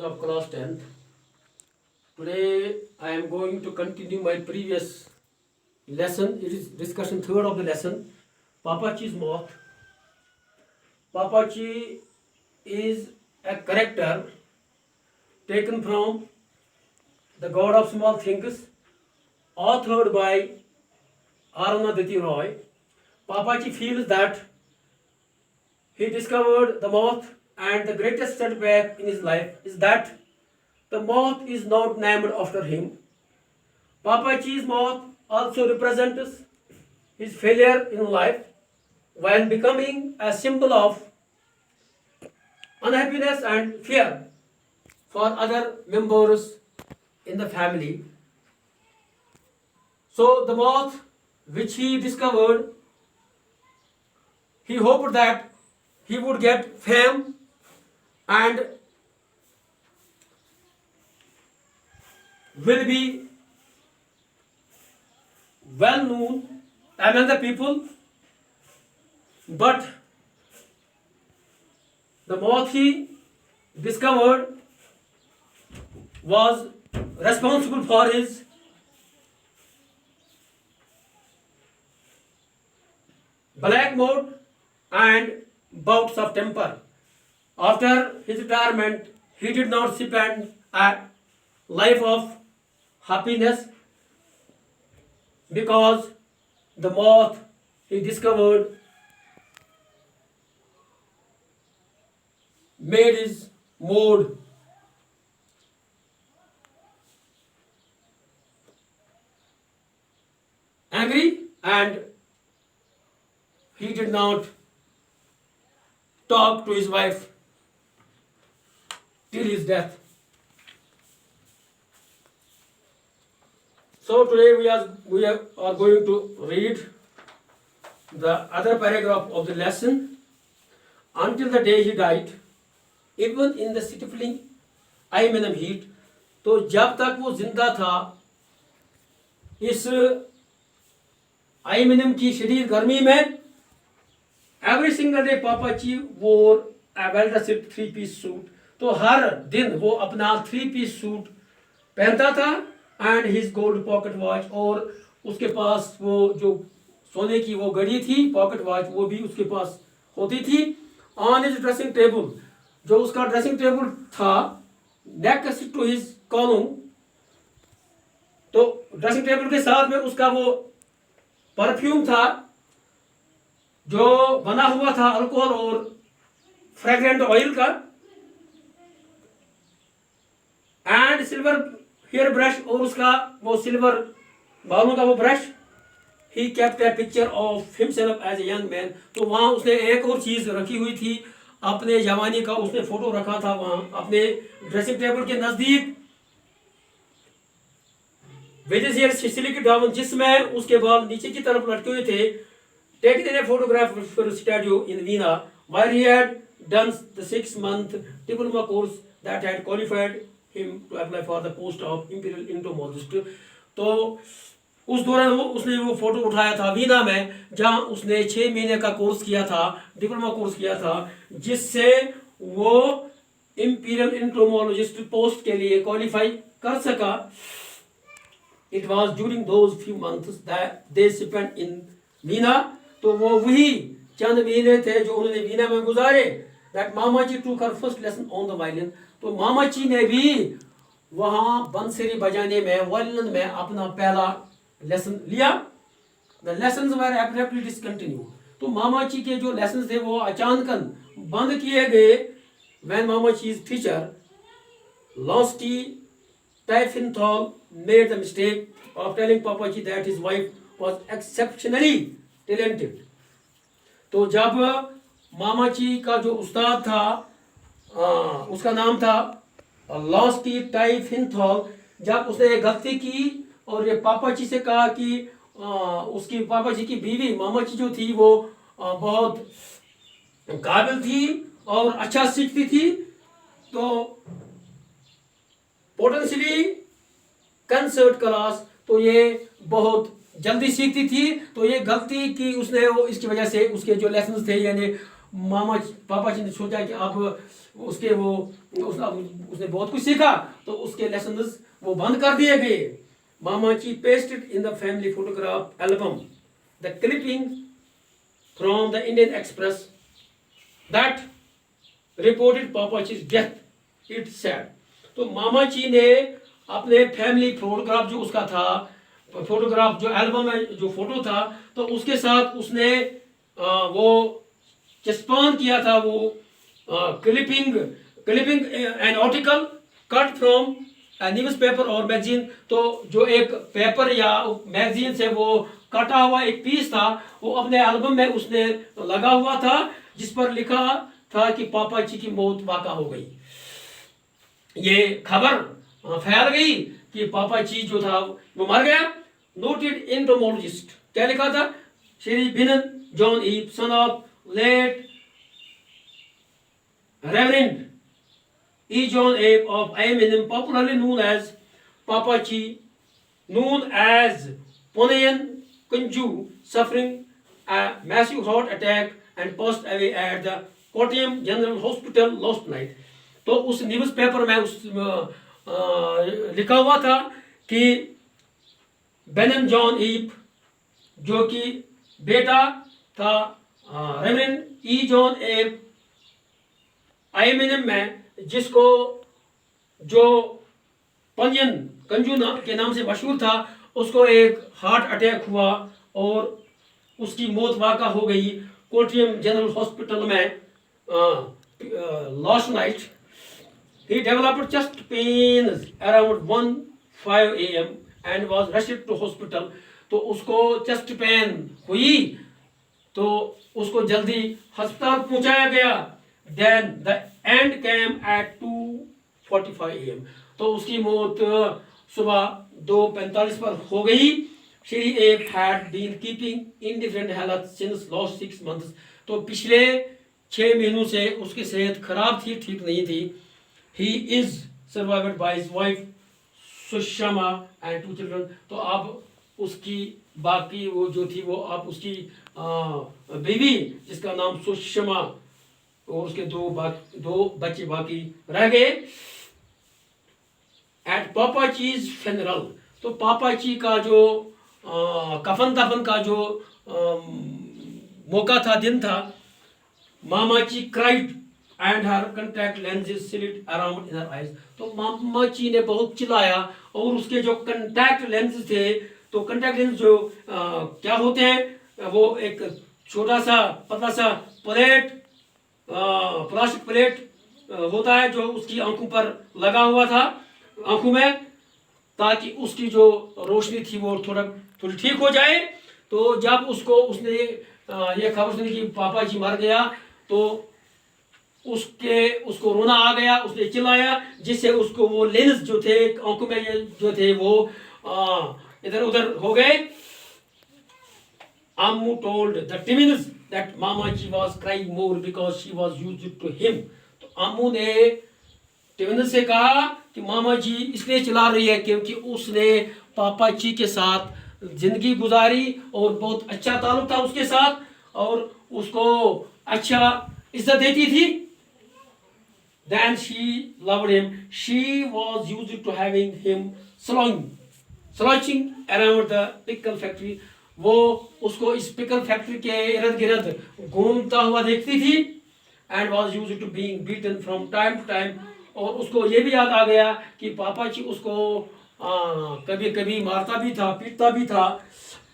of class 10th. Today I am going to continue my previous lesson. It is discussion third of the lesson. Papachi's moth. Papachi is a character taken from The God of Small Things, authored by Arunadhati Roy. Papachi feels that he discovered the moth, and the greatest setback in his life is that the moth is not named after him. Papachi's moth also represents his failure in life while becoming a symbol of unhappiness and fear for other members in the family. So the moth which he discovered, he hoped that he would get fame and will be well known among the people, but the moth he discovered was responsible for his black mood and bouts of temper. After his retirement, he did not spend a life of happiness because the moth he discovered made his mood angry, and he did not talk to his wife till his death. So today we are going to read the other paragraph of the lesson. Until the day he died, even in the stifling minimum heat, तो जब तक वो जिंदा था इस minimum की शदीद गर्मी में, every single day Papachi wore a well-dressed three-piece suit. तो हर दिन वो अपना 3-piece सूट पहनता था and his gold pocket watch, और उसके पास वो जो सोने की वो घड़ी थी पॉकेट वॉच, वो भी उसके पास होती थी. ऑन हिज ड्रेसिंग टेबल, जो उसका ड्रेसिंग टेबल था नेक्स्ट टू हिज कॉलम, तो ड्रेसिंग टेबल के साथ में उसका वो परफ्यूम था जो बना हुआ था अल्कोहल और फ्रेग्रेंट ऑयल का, एंड सिल्वर हेयर ब्रश, और उसका वो सिल्वर बालों का वो brush. He kept a picture of himself as a young man. तो वहाँ उसने एक और चीज़ रखी हुई थी, अपने जवानी का उसने फोटो रखा था वहाँ अपने ड्रेसिंग टेबल के नज़दीक. सिलिक डाउन, जिसमें उसके बाल नीचे की तरफ लटके हुए थे. Taken a photograph for studio in Veena where he had done the 6-month diploma course that had qualified him to apply for the post of imperial entomologist. तो उस दौरान उसने वो फोटो उठाया था वीना में, जहां उसने 6 महीने का कोर्स किया था, डिप्लोमा कोर्स किया था, जिससे वो इंपीरियल एंटोमोलॉजिस्ट पोस्ट के लिए क्वालिफाई कर सका. It was during those few months that they spent in Veena. तो वो वही चंद महीने थे जो उन्होंने वीना में गुजारे. That Mamaji took her first lesson on the violin. तो मामाजी ने भी वहाँ बंसरी बजाने में, वायलिन में अपना पहला लेसन लिया. The lessons were abruptly discontinue. तो मामाजी के जो लेसन थे वो अचानकन बंद किए गए. When Mamaji's teacher Losty Typhonthal made the mistake of telling Papaji that his wife was exceptionally talented. तो जब मामाजी का जो उस्ताद था उसका नाम था लॉस्टी टाइफिनथॉल, जब उसने एक गलती की और ये पापाजी से कहा कि उसकी पापाजी की बीवी मामाजी जो थी वो बहुत काबिल थी और अच्छा सीखती थी, तो पोटेंशियली कंसर्ट क्लास, तो ये बहुत जल्दी सीखती थी. तो ये गलती की उसने, वो इसकी वजह से उसके जो लेसन्स थे यानी पापा जी ने सोचा कि अब उसके वो उसने बहुत कुछ सीखा, तो उसके लेसन्स वो बंद कर दिए गए. Mama Chi pasted in the family photograph album the clipping from the Indian Express that reported Papa Chi's death. It's sad. तो मामा जी ने अपने फैमिली फोटोग्राफ जो उसका था, फोटोग्राफ जो एल्बम में जो फोटो था, तो उसके साथ उसने वो चस्पान किया था, वो clipping an article cut from newspaper और मैगजीन. तो जो एक पेपर या मैगजीन से वो कटा हुआ एक पीस था, वो अपने एल्बम में उसने लगा हुआ था, जिस पर लिखा था कि पापा जी की मौत वाक़ा हो गई. ये खबर फैल गई कि पापा जी जो था वो मर गया. नोटेड एंटोमोलॉजिस्ट क्या लिखा था? Shri Benaan John Ipe, son of late reverend E. John Abe of Ayamanim, popularly known as Papa Chi, known as Ponayan Kunju, suffering a massive heart attack and passed away at the Kottayam General Hospital last night. तो उस newspaper में उस लिखा हुआ था कि Bannon John ईप, जो कि बेटा था रेवरेंड ई जॉन एब आयमिनम में, जिसको जो पंजन कंजू के नाम से मशहूर था, उसको एक हार्ट अटैक हुआ और उसकी मौत वाक़ा हो गई कोट्टियम जनरल हॉस्पिटल में last night. He developed chest pains around 1:05 AM and was rushed to hospital. तो उसको चेस्ट पेन हुई तो उसको जल्दी अस्पताल पहुंचाया गया. Then the end came at 2:45 AM. तो उसकी मौत सुबह 2:45 पर हो गई. श्री एब had been keeping indifferent health since last 6 months. तो पिछले 6 महीनों से उसकी सेहत खराब थी, ठीक नहीं थी. He is survived by his wife Sushma and 2 children. तो अब उसकी बाकी वो जो थी वो अब उसकी बीवी, जिसका नाम सुषमा, और उसके दो बच्चे बाकी रह गए. एट पापा चीज फेनरल, तो पापा जी का जो कफन दफन का जो मौका था, दिन था, Mama ji cried and her contact lenses slid around in her eyes. तो मामा जी ने बहुत चिल्लाया और उसके जो कंटैक्ट लेंस थे, तो कंटैक्ट लेंस जो क्या होते हैं, वो एक छोटा सा पतला सा प्लेट, प्लास्टिक प्लेट होता है जो उसकी आंखों पर लगा हुआ था, आंखों में, ताकि उसकी जो रोशनी थी वो थोड़ी ठीक हो जाए. तो जब उसने ये खबर सुनी कि पापा जी मर गया, तो उसको रोना आ गया, उसने चिल्लाया, जिससे उसको वो लेंस जो थे आंखों में जो थे वो इधर उधर हो गए. Ammu told the twins that Mama Ji was crying more because she was used to him. तो अम्मू ने ट्विंस से कहा कि मामा जी इसलिए चिल्ला रही है क्योंकि उसने पापा जी के साथ जिंदगी गुजारी और बहुत अच्छा ताल्लुक था उसके साथ, और उसको अच्छा इज्जत देती थी. Then she loved him. She was used to having him slouching around the pickle factory. वो उसको इस पिकल फैक्ट्री के इर्द गिर्द घूमता हुआ देखती थी. And was use to being beaten from time to time. और उसको ये भी याद आ गया कि पापा जी उसको कभी कभी मारता भी था, पीटता भी था.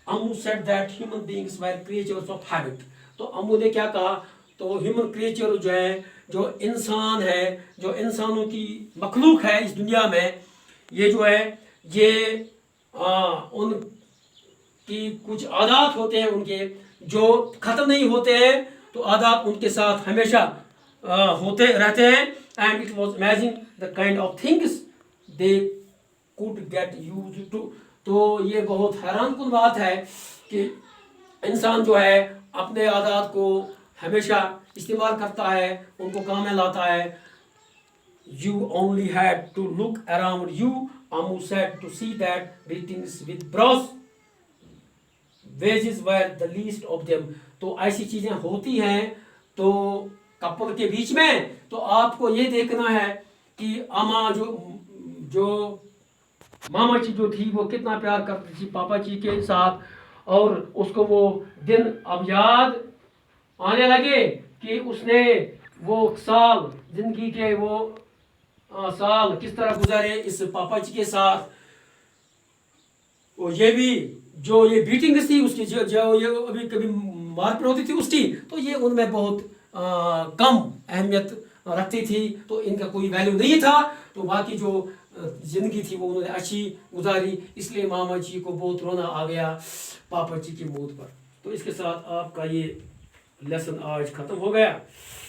Ammu said that human beings were creatures of habit. तो अम्मू ने क्या कहा, तो ह्यूमन क्रिएचर जो है, जो इंसान है, जो इंसानों की मखलूक है इस दुनिया में, ये जो है ये उन कि कुछ आदात होते हैं उनके जो ख़त्म नहीं होते हैं. तो आदात उनके साथ हमेशा होते रहते हैं. And it was imagine the kind of things they could get use to. तो ये बहुत हैरान कुन बात है कि इंसान जो है अपने आदात को हमेशा इस्तेमाल करता है, उनको काम में लाता है. You only had to look around you, Ammu said, to see that greetings with bros wages were the least of them. तो ऐसी चीज़ें होती हैं तो कपल के बीच में, तो आपको ये देखना है कि अम्मा जो मामा जी जो थी वो कितना प्यार करती थी पापा जी के साथ, और उसको वो दिन अब याद आने लगे कि उसने वो साल, जिंदगी के वो साल किस तरह गुजारे इस पापा जी के साथ। और ये भी जो ये बीटिंग्स थी उसकी, जो ये अभी कभी मारपीट होती थी उसकी, तो ये उनमें बहुत कम अहमियत रखती थी, तो इनका कोई वैल्यू नहीं था। तो बाकी जो जिंदगी थी वो उन्होंने अच्छी गुजारी, इसलिए मामा जी को बहुत रोना आ गया पापा जी की मौत पर। तो इसके साथ आपका ये लेसन आज ख़त्म हो गया।